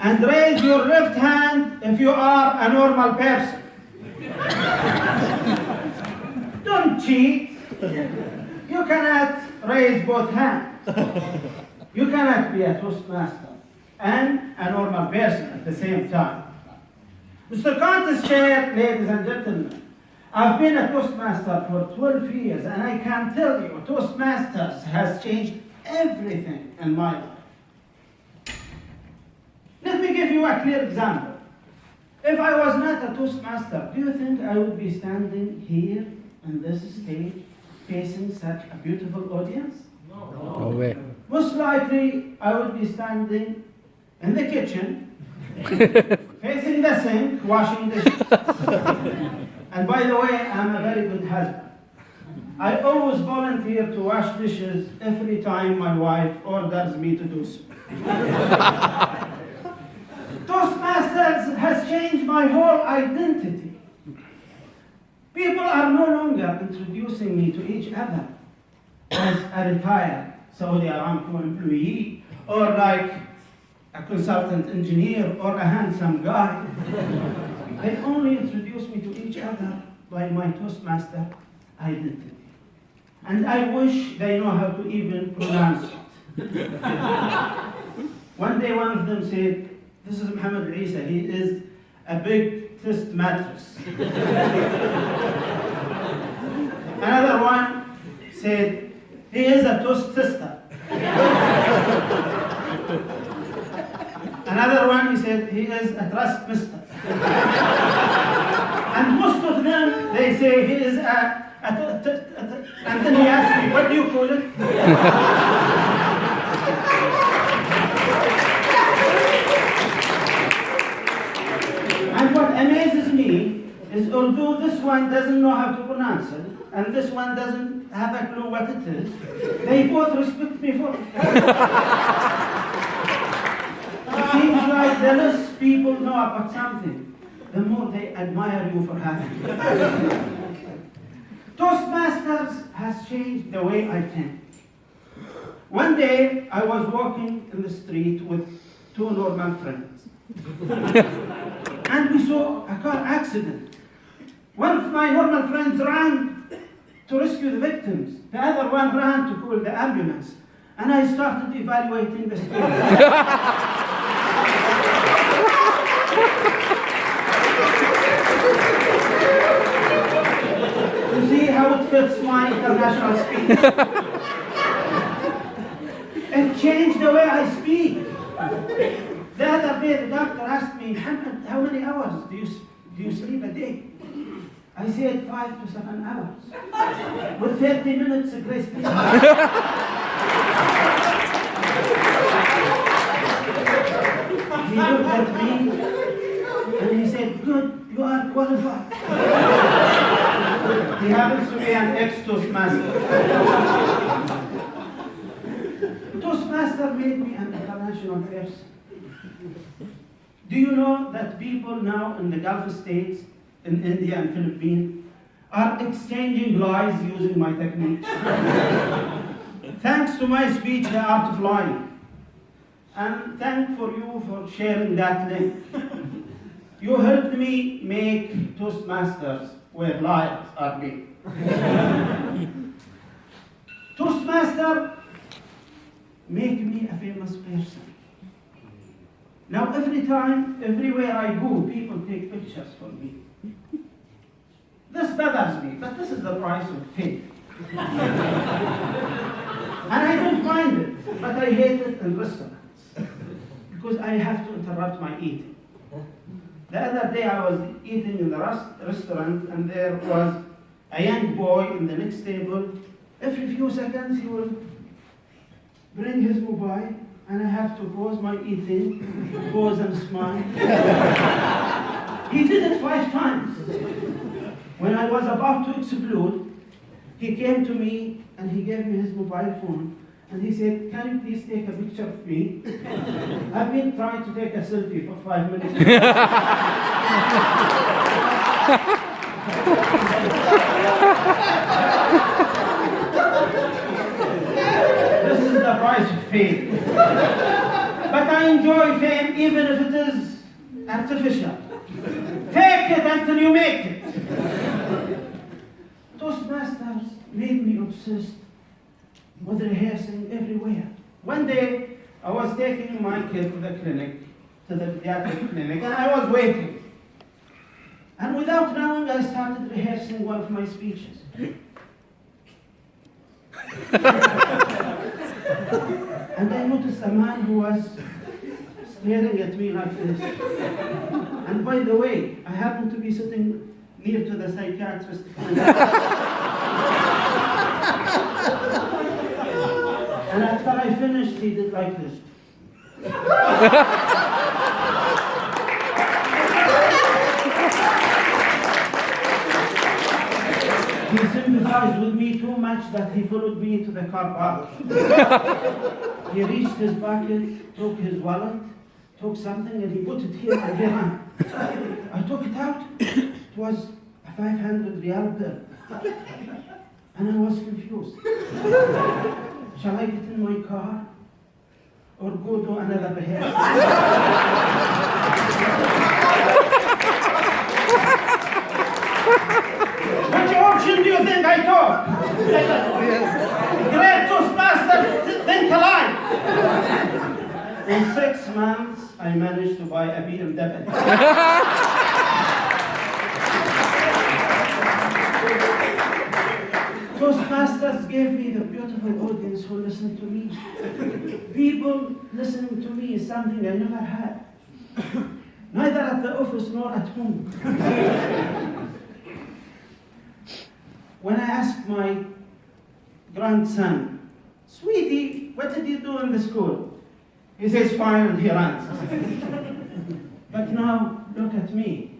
And raise your left hand if you are a normal person. Don't cheat. You cannot raise both hands. You cannot be a Toastmaster and a normal person at the same time. Mr. Contest Chair, ladies and gentlemen, I've been a Toastmaster for 12 years, and I can tell you, Toastmasters has changed everything in my life. Let me give you a clear example. If I was not a Toastmaster, do you think I would be standing here on this stage facing such a beautiful audience? No way. Most likely, I would be standing in the kitchen, facing the sink, washing dishes. And by the way, I'm a very good husband. I always volunteer to wash dishes every time my wife orders me to do so. Toastmasters has changed my whole identity. People are no longer introducing me to each other as a retired Saudi Aramco employee, or like a consultant engineer, or a handsome guy. They only introduce me to each other by my Toastmaster identity. And I wish they know how to even pronounce it. One day one of them said, "This is محمد العيسى, he is a big test mattress." Another one said, "He is a toast tester." Another one, he said, "He is a trust mister." And most of them, they say, "He is and then he asked me, "What do you call it?" And what amazes me is, although this one doesn't know how to pronounce it, and this one doesn't have a clue what it is, they both respect me for it. It seems like the less people know about something, the more they admire you for having it. Toastmasters has changed the way I think. One day, I was walking in the street with two normal friends. And we saw a car accident. One of my normal friends ran to rescue the victims. The other one ran to call the ambulance. And I started evaluating the story. To see how it fits my international speech. It changed the way I speak. The other day, the doctor asked me, "Muhammad, how many hours do you sleep a day?" I said 5 to 7 hours, with 30 minutes grace period. He looked at me and he said, "Good, you are qualified." He happens to be an ex-Toastmaster. Toastmaster made me an international person. Do you know that people now in the Gulf states, in India and Philippines, are exchanging lies using my techniques? Thanks to my speech, The Art of Lying. And thank for you for sharing that link. You helped me make Toastmasters where liars are made. Toastmaster make me a famous person. Now everywhere I go, people take pictures for me. This bothers me, but this is the price of fame. And I don't mind it, but I hate it in restaurants, because I have to interrupt my eating. The other day I was eating in the restaurant, and there was a young boy in the next table. Every few seconds he will bring his mobile, and I have to pause my eating, pause and smile. He did it 5 times. When I was about to explode, he came to me and he gave me his mobile phone, and he said, "Can you please take a picture of me? I've been trying to take a selfie for 5 minutes." This is the price of fame. But I enjoy fame even if it is artificial. Fake it until you make it. Toastmasters made me obsessed with rehearsing everywhere. One day, I was taking my kid to the clinic, to the pediatric clinic, and I was waiting. And without knowing, I started rehearsing one of my speeches. And I noticed a man who was staring at me like this. And by the way, I happened to be sitting near to the psychiatrist. And after I finished, he did like this. He sympathized with me too much that he followed me to the car park. He reached his pocket, took his wallet, took something, and he put it here and he ran. I took it out. It was a 500 real bill. And I was confused. Shall I get in my car or go to another rehearsal? Which option do you think I took? Great Toastmaster, think alive. In 6 months, I managed to buy a BMW. Toastmasters gave me the beautiful audience who listened to me. People listening to me is something I never had. Neither at the office nor at home. When I asked my grandson, "Sweetie, what did you do in the school?" He says, "Fine," and he runs. But now, look at me.